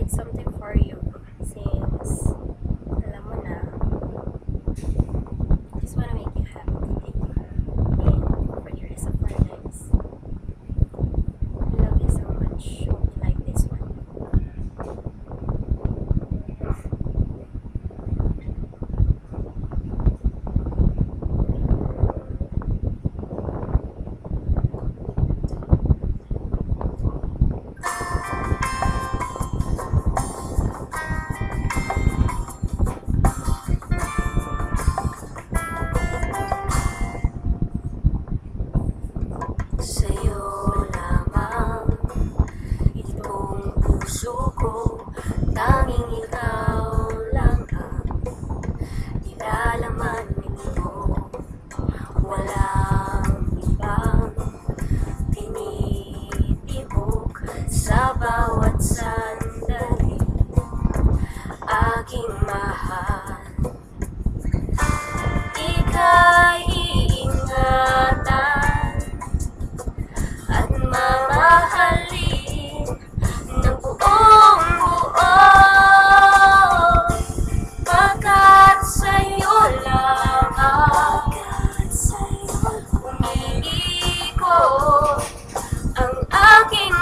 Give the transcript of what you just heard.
create something for you since alam mo na, just wanna make you happy today and for the rest of our lives. I love you so much. Hope you like this one. Sa'yo lamang itong puso ko, tanging ikaw lang ang nilalaman nito. Walang ibang tinitibok sa bawat sandali, aking mahal. Ika'y iingatan at mamahalin ng buong buo, pagkat sa'yo lamang umiikot ang aking